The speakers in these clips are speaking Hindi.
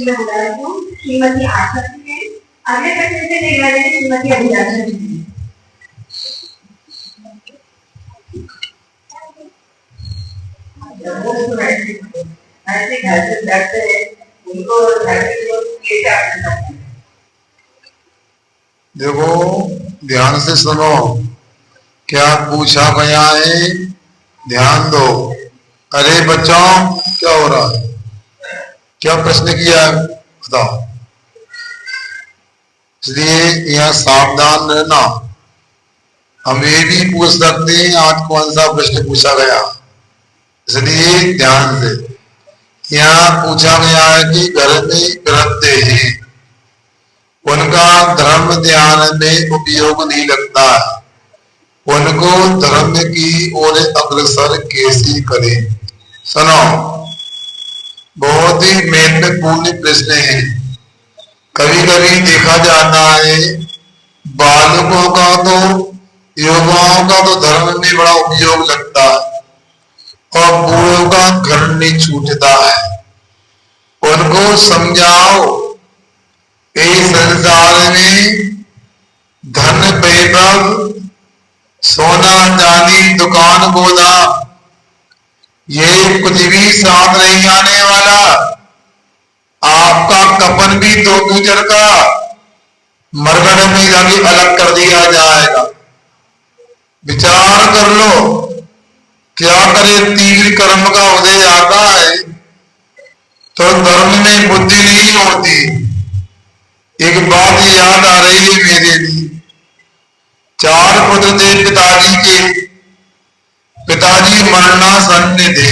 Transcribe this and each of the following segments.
मैं बता रही हूँ श्रीमती आशा जी हैं। अगले प्रश्न से देखा जाए श्रीमती अभिलाषा जी हैं। ऐसे घर से डरते हैं उनको देखो ध्यान से सुनो, क्या पूछा गया है, ध्यान दो। अरे बच्चों क्या हो रहा है, क्या प्रश्न किया है बताओ। इसलिए यहाँ सावधान रहना। हम ये भी पूछ सकते हैं आज कौन सा प्रश्न पूछा गया, इसलिए ध्यान से। यहाँ पूछा गया है कि घर में करते हैं, उनका धर्म ध्यान में उपयोग नहीं लगता है, उनको धर्म की ओर अग्रसर कैसे करें। सुनो, बहुत ही महत्वपूर्ण प्रश्न है। कभी कभी देखा जाता है बालकों का तो युवाओं का तो धर्म में बड़ा उपयोग लगता है और बूढ़ों का घर नहीं छूटता है। उनको समझाओ इस संसार में धन वैभव सोना चांदी दुकान गोदाम ये कुछ भी साथ नहीं आने वाला। आपका कफन भी 2 मीटर का मरघट में जाके अलग कर दिया जाएगा। विचार कर लो, क्या करे तीव्र कर्म का उदय आता है तो धर्म में बुद्धि नहीं होती। एक बात याद आ रही है मेरे लिए। 4 पुत्र थे पिताजी के, पिताजी मरणासन्न थे,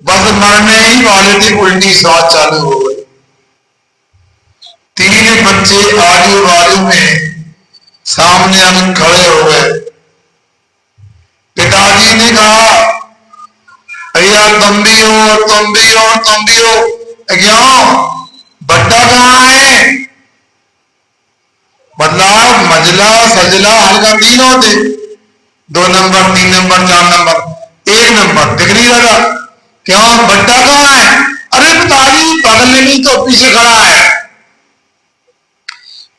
बस मरने ही वाले थे, उल्टी सांस चालू हो गई। 3 बच्चे आजू बाजू में सामने आकर खड़े हो गए। पिताजी ने कहा भैया तुम भी हो, तुम भी हो, तुम भी हो, क्यों बट्टा कहाँ है। मतलब मंझला सजला हल्का 3 होते, 2 नंबर 3 नंबर 4 नंबर 1 नंबर दिख नहीं रहा। क्यों बट्टा कहाँ है। अरे पिताजी बगल में तो पीछे खड़ा है।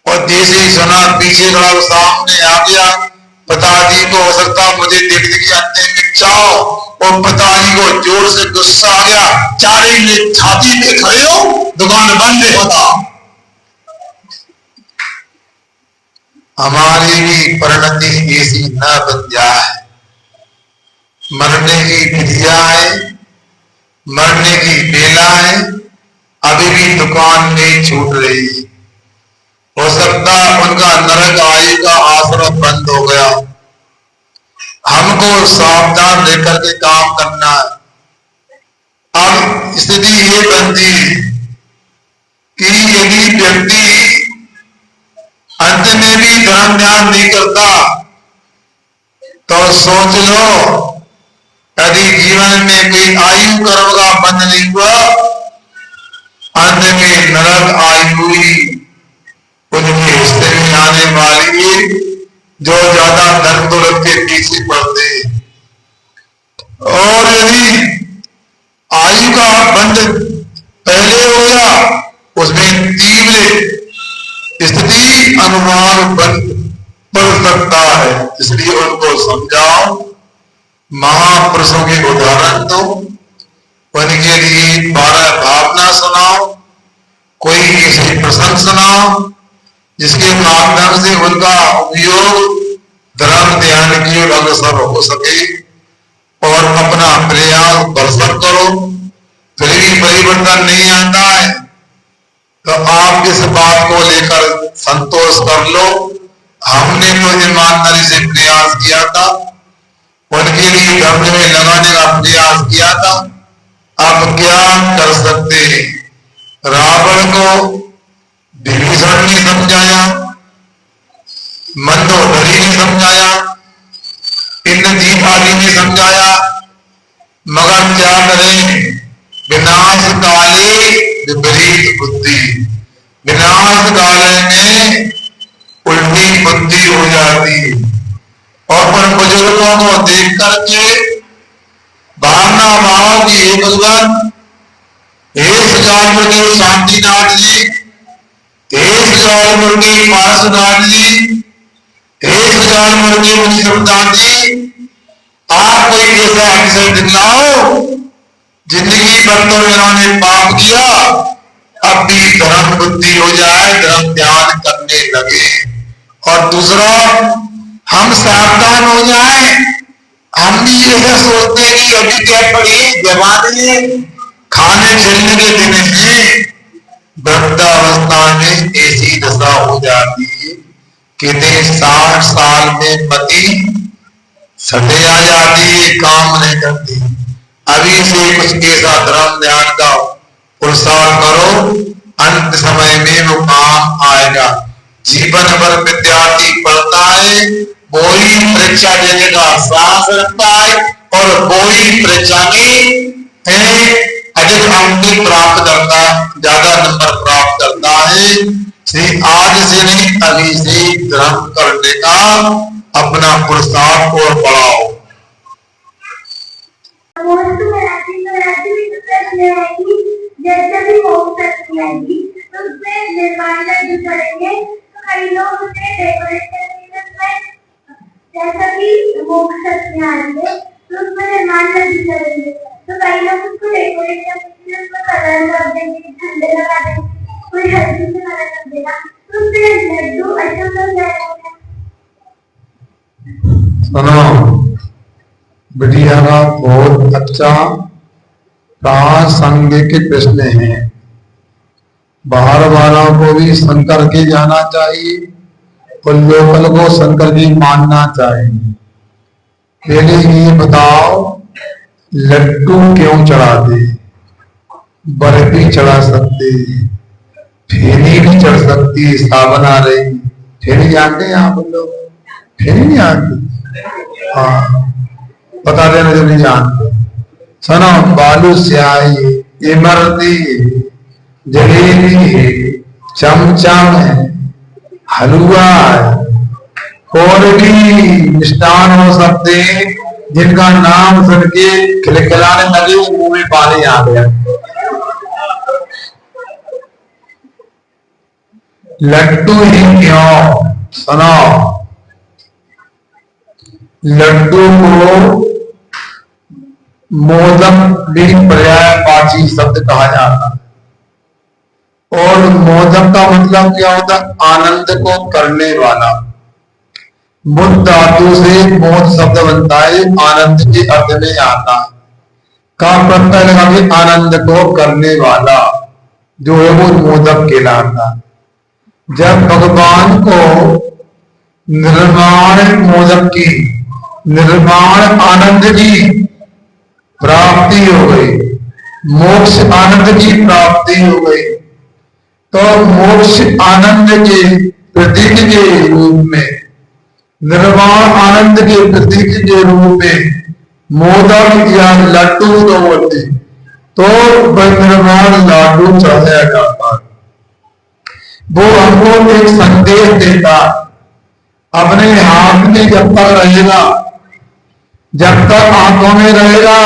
और जैसे ही सुना पीछे खड़ा सामने आ गया। पिताजी को हो सकता मुझे देखने की अंधे में चाहो, और पिताजी को जोर से गुस्सा आ गया। 4 ने छाती पे खड़े हो, दुकान बंद है बताओ। हमारी भी परिणति ऐसी न बन जाए। मरने की विधिया है, मरने की बेला है, अभी भी दुकान नहीं छूट रही। हो सकता उनका नरक आयु का आश्रम बंद हो गया। हमको सावधान रहकर के काम करना है। अब स्थिति ये बनती है कि यदि व्यक्ति अंत में भी धर्म ध्यान नहीं करता तो सोच लो, यदि जीवन में कोई आयु कर्म का बंध नहीं हुआ, अंत में नरक आयु ही उनके हिस्से में आने वाली है, जो ज्यादा धन दौलत के पीछे पड़ते। और यदि आयु का बंध पहले हो गया, उसमें तीव्र स्थिति अनुमान पड़ सकता है। इसलिए उनको समझाओ, महापुरुषों के उदाहरण दो, उनके लिए 12 भावना सुनाओ, कोई ऐसे प्रसंग सुनाओ जिसके माध्यम से उनका उपयोग धर्म ध्यान की ओर अग्रसर हो सके, और अपना प्रयास बरसर करो। फिर भी परिवर्तन नहीं आता है तो आप इस बात को लेकर संतोष कर लो, हमने तो ईमानदारी से प्रयास किया था, उनके लिए धर्म में लगाने का प्रयास किया था। अब क्या कर सकते हैं। रावण को विभीषण ने समझाया, मंदोदरी ने समझाया, इंद्रजीत आदि ने समझाया, मगर क्या करें, विनाश काले विपरीत बुद्धि। विनाश काल में उल्टी बुद्धि हो जाती है। और उन बुजुर्गों को देख करके भावना भाव की हे भगवान, हे सुजान मुर्गी शांतिनाथ जी, हे सुजान मुर्गी पारसनाथ जी, हे सुजान मुर्गी मुनिसुरदास जी, आप कोई ऐसा अक्षर दिखलाओ जिंदगी भर तो इन्होंने पाप किया, अब भी धर्म बुद्धि हो जाए, धर्म ध्यान करने लगे। और दूसरा, हम सावधान हो जाए। हम भी ऐसा सोचते हैं कि अभी क्या पड़ी जवानी, खाने खेलने के दिन में वृद्धावस्था में ऐसी दशा हो जाती है, कहते 60 साल में पति सटे आ जाती है, काम नहीं करती। अभी से कुछ ऐसा धर्म ध्यान का पुरुषार्थ करो, अंत समय में वो काम आएगा। जीवन भर विद्यार्थी पढ़ता है, वो ही परीक्षा देने का साहस रखता है और वो ही परीक्षा में अधिक अंक प्राप्त करता, ज्यादा नंबर प्राप्त करता है। आज से नहीं, अभी से धर्म करने का अपना पुरुषार्थ और बढ़ाओ। जैसे भी हो सकती है तो उसमें निर्माण जो करेंगे तो कई लोग उसे डेकोरेशन में जैसा कि मोक्ष आएंगे तो उसमें निर्माण करेंगे तो कई लोग उसको डेकोरेशन उसमें कलर कर देंगे, झंडे लगा देंगे, कोई हल्दी से कलर कर देगा तो उससे लड्डू अच्छा बन जाएगा। सुनो बिटिया का बहुत अच्छा प्रासंगिक प्रश्न है। बाहर वालों को भी शंकर की जाना चाहिए और लोकल को शंकर जी मानना चाहिए। पहले ये बताओ, लड्डू क्यों चढ़ाते? बर्फी चढ़ा सकते, फेरी भी चढ़ सकती, सावन आ रही, फेरी जानते हैं आप लोग? फेरी नहीं आती? हाँ बता देना जो नहीं जानते। सुनो, बालू स्याही, इमरती, जलेबी है, चमचम है, हलवा है, और भी मिष्ठान हो सकते हैं जिनका नाम सुन के खिलखिलाने लगे, मुंह में पानी आ गया। लड्डू ही क्यों? सुनो, लड्डू को मोदक भी पर्यायवाची शब्द कहा जाता है। और मोदक का मतलब क्या होता है? आनंद को करने वाला। बुद्ध धातु से मोद शब्द बनता है, आनंद के अर्थ में आता है। का प्रत्यय लगा के आनंद को करने वाला जो है वो मोदक कहलाता। जब भगवान को निर्वाण मोदक की, निर्वाण आनंद की प्राप्ति हो गई, मोक्ष आनंद की प्राप्ति हो गई, तो मोक्ष आनंद के प्रतीक के रूप में, निर्वाण आनंद के प्रतीक के रूप में मोदक या लड्डू तो बोलते, तो निर्वाण लड्डू चढ़ाया जाता है। वो हमको एक संदेश देता, अपने हाथ में जब तक रहेगा, जब तक आंखों में रहेगा,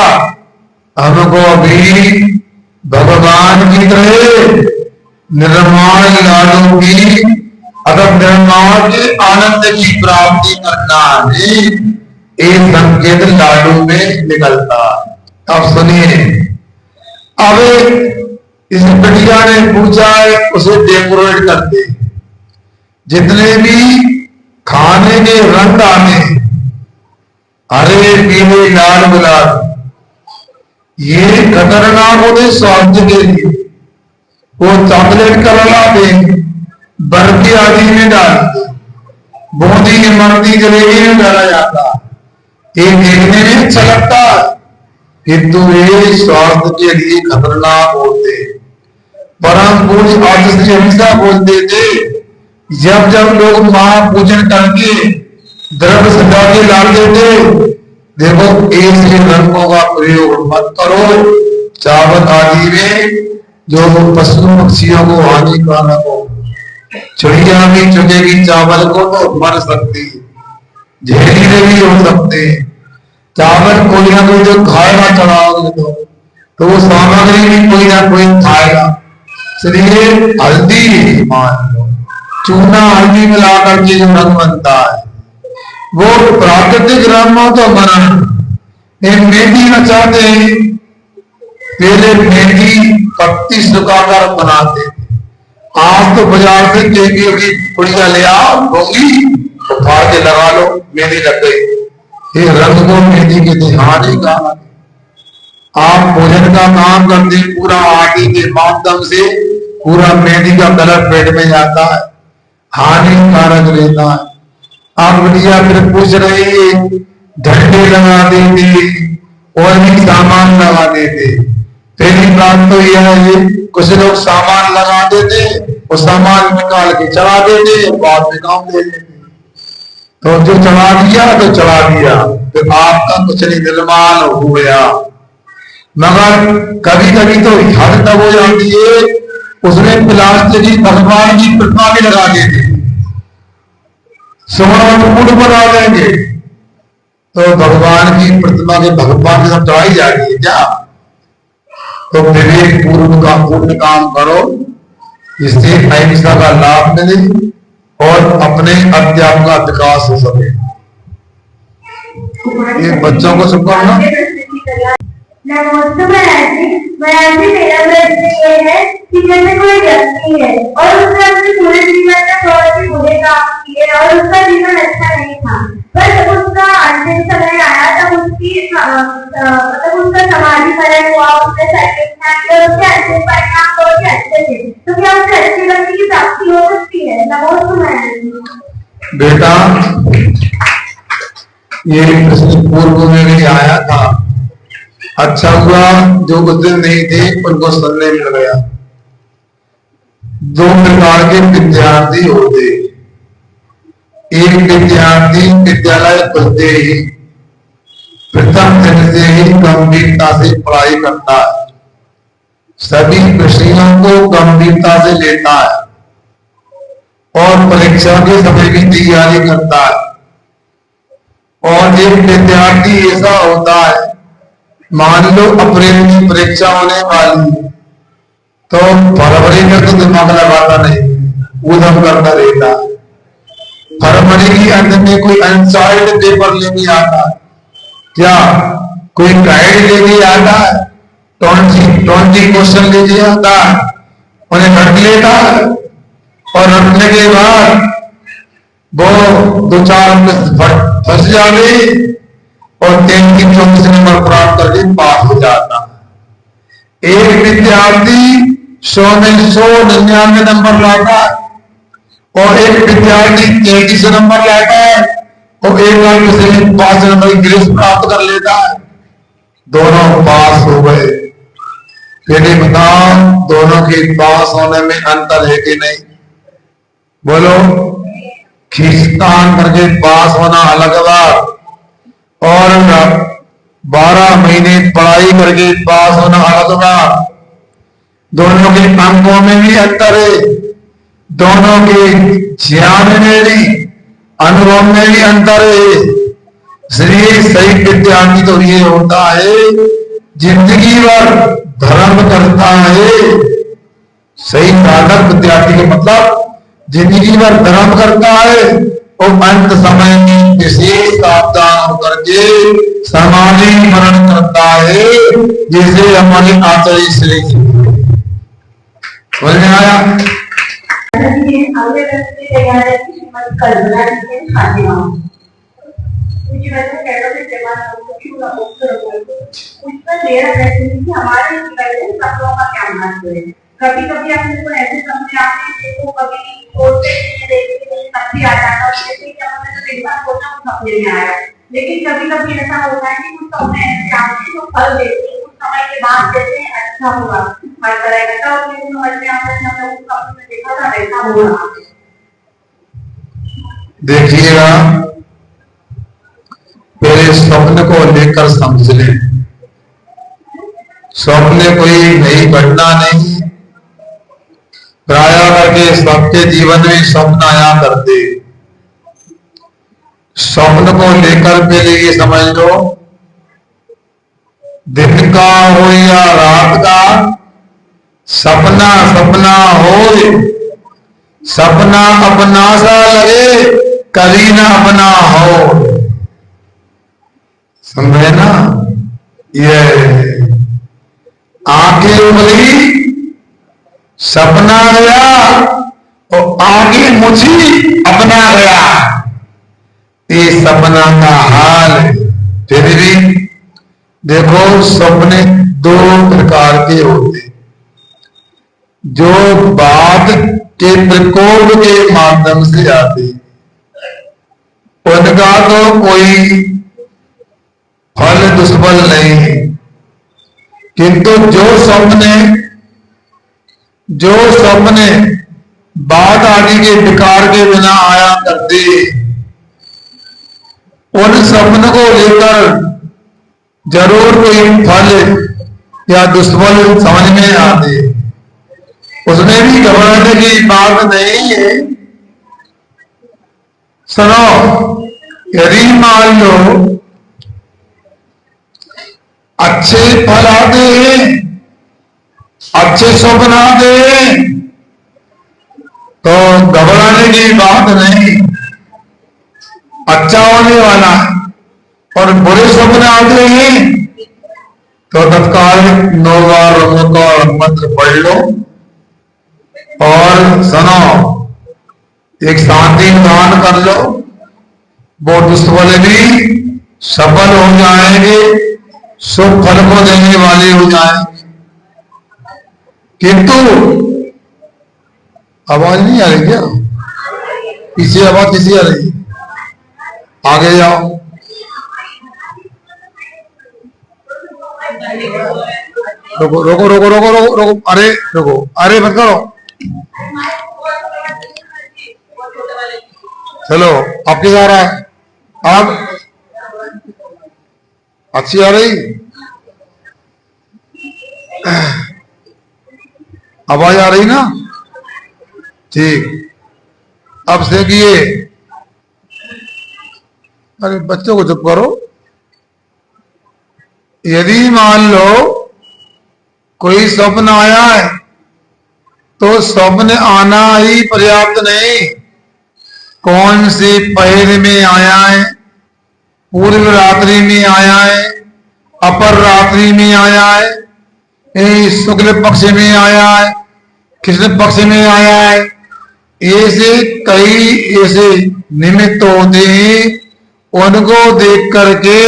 हमको भी भगवान की तरह निर्माण लाडू की, अगर निर्माण के आनंद की प्राप्ति करना है, एक संकेत लाडू में निकलता। अब सुनिए, अब इस बिटिया ने पूछा है, उसे डेकोरेट करते, जितने भी खाने के रंग आते, हरे पीले लाल गुलाब, ये खतरनाक होते स्वास्थ्य के लिए। वो चॉकलेट कलर लाते, बर्फी आदि में डालते, बूंदी इमरती जलेबी में डाला जाता, ये देखने में अच्छा लगता है किंतु ये स्वास्थ्य के लिए खतरनाक होते। परम पूज्य आदि से हमेशा बोलते थे, जब जब लोग महापूजन करके द्रव्य सजा के डाल देते, देखो ऐसे रंगों का प्रयोग मत करो चावल आदि में जो पशु पक्षियों को हानिकारक हो। चिड़िया भी चुगेगी चावल को तो मर सकती, जहरीले भी हो सकते। चावल कोई ना कोई जो खाएगा चढ़ाओगे तो तो वो सामग्री भी कोई ना कोई खाएगा। इसलिए हल्दी मान लो, चूना हल्दी मिला करके जो रंग बनता है वो प्राकृतिक रंग हो तो मना। एक मेहंदी नचाते हैं, पहले मेहंदी पत्ती सुखाकर बनाते थे, आज तो बाजार से केले की पुड़िया ले आओ, होगी तो फाड़ के लगा लो, मेहंदी लग गई। ये रंग को मेहंदी के दिहाने का। आप भोजन का काम करते हैं, पूरा आटे के माध्यम से पूरा मेहंदी का कलर पेट में जाता है, हानिकारक रहता है। आप बढ़िया फिर पूछ रहे झंडे लगा देते और भी सामान लगा देते। पहली बात तो यह है, कुछ लोग सामान लगा देते और सामान निकाल के चढ़ा देते, बाद में काम दे देते। तो जो चढ़ा दिया तो चढ़ा दिया, फिर आपका कुछ नहीं, निर्माण हो गया। मगर कभी कभी तो हद तक हो जाती है, उसमें प्लास्टिक की भगवान की प्रतिमा भी लगा देते, स्वर्ण बना देंगे, तो भगवान की प्रतिमा के भगवान के साथ चढ़ाई जा रही है क्या? तो विवेक पूर्व का पूर्ण काम करो, इससे अहिंसा का लाभ मिले और अपने अध्यात्म का विकास हो सके। ये बच्चों को शुभकामना। नमस्ते मेरा प्रश्न ये है कि जैसे कोई व्यक्ति है और उसने अपने पूरे जीवन में बहुत ही बुरे काम किए और उसका जीवन अच्छा नहीं था, बस उसका अंतिम समय आया तब उसकी मतलब उसका समाधिकरण हुआ, उसने उसके अंतिम परिणाम बहुत ही अच्छे थे, तो क्या उसे अच्छी गति की प्राप्ति हो सकती है? नमस्ते बेटा, ये प्रश्न पूर्व में भी आया था। अच्छा हुआ जो उस दिन नहीं थे उनको सुनने मिल गया। दो प्रकार के विद्यार्थी होते, एक विद्यार्थी विद्यालय खुलते ही प्रथम दिन से ही गंभीरता से पढ़ाई करता है, सभी विषयों को गंभीरता से लेता है और परीक्षा के समय भी तैयारी करता है। और एक विद्यार्थी ऐसा होता है, मान लो अप्रैल की परीक्षा होने वाली, तो फरवरी में तो दिमाग लगाता नहीं, उधम करता रहता। फरवरी की अंत में कोई अनसाइड पेपर लेके आता, क्या कोई गाइड लेके आता है, 20 क्वेश्चन लेके आता है, उन्हें रट लेता है और रटने के बाद वो 2-4 फंस जावे और 33-34 नंबर प्राप्त करके पास हो जाता है। एक विद्यार्थी 100 में 199 नंबर लाता है और एक विद्यार्थी 33 नंबर लाता है और एक बार किसी 5 नंबर की ग्रेस प्राप्त कर लेता है। दोनों पास हो गए। फिर ये बताओ, दोनों के पास होने में अंतर है कि नहीं? बोलो। खींचतान करके पास होना अलग बात और 12 महीने पढ़ाई करके पास होना अलग बात। दोनों के अंकों में भी अंतर है, दोनों के ज्ञान में भी, अनुभव में भी अंतर है। इसलिए सही विद्यार्थी तो ये होता है जिंदगी भर धर्म करता है। सही साधक विद्यार्थी का मतलब जिंदगी भर धर्म करता है और अंत समय में विशेष सावधान होकर के समाधि मरण करता है, जैसे हमारे आचार्य श्री जी। समझ में आया? कभी कभी अपने को ऐसे समझे आपने देखो, कभी सोचते सपने आ जाता है, जैसे कि हमने तो एक बार सोचा सपने में आया, लेकिन कभी कभी ऐसा होता है कि कुछ सपने ऐसे आते हैं तो फल देते हैं, कुछ समय के बाद जैसे अच्छा हुआ हर तरह का, और फिर समझ में आता है हमने उस सपने में देखा था वैसा हो रहा है। देखिएगा, पहले स्वप्न को लेकर समझ ले। स्वप्न कोई नई घटना नहीं, प्राय करके सबके जीवन में स्वप्न आया करते। स्वप्न को लेकर पहले ये समझ लो, दिन का हो या रात का, सपना सपना हो, सपना अपना सा लगे, कभी ना अपना हो। समझे ना? ये आंखें उगली, सपना गया, और आगे मुझी अपना गया। ये सपना का हाल है। फिर भी देखो, सपने दो प्रकार के होते, जो बात के प्रकोप के माध्यम से आते, उनका तो कोई फल दुष्फल नहीं है। किंतु जो सपने बात आदि के विकार के बिना आया करते, उन सपनों को लेकर जरूर कोई फल या दुष्फल समझ में आते, उसमें भी घबराने की बात नहीं है। सुनो, यदि मान लो अच्छे फल आते हैं, अच्छे स्वप्न आते हैं, तो घबराने की बात नहीं, अच्छा होने वाला है। और बुरे स्वप्न आते हैं तो तत्काल 9 बार ओंकार मंत्र पढ़ लो और सुनो, एक शांति दान कर लो, वो दुष्फल भी सफल हो जाएंगे, शुभ फल को देने वाले हो जाएंगे। किंतु आवाज नहीं आ रही क्या? पीछे आवाज किसी आ रही? आगे जाओ। रोको रोको रोको रोको रोको रोको, अरे रोको, अरे मत करो। चलो, अब किस आ रहा है? अब अच्छी आ रही? आवाज आ रही ना? ठीक। अब से किए, अरे बच्चों को चुप करो। यदि मान लो कोई स्वप्न आया है, तो स्वप्न आना ही पर्याप्त नहीं, कौन से पहर में आया है, पूर्व रात्रि में आया है, अपर रात्रि में आया है, शुक्ल पक्ष में आया है, कृष्ण पक्ष में आया है, ऐसे कई ऐसे निमित्त होते हैं, उनको देख करके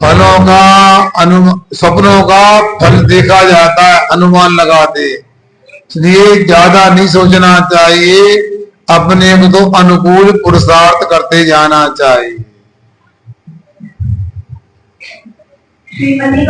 फलों का सपनों का फल देखा जाता है, अनुमान लगाते। इसलिए ज्यादा नहीं सोचना चाहिए, अपने को तो अनुकूल पुरुषार्थ करते जाना चाहिए। श्रीमती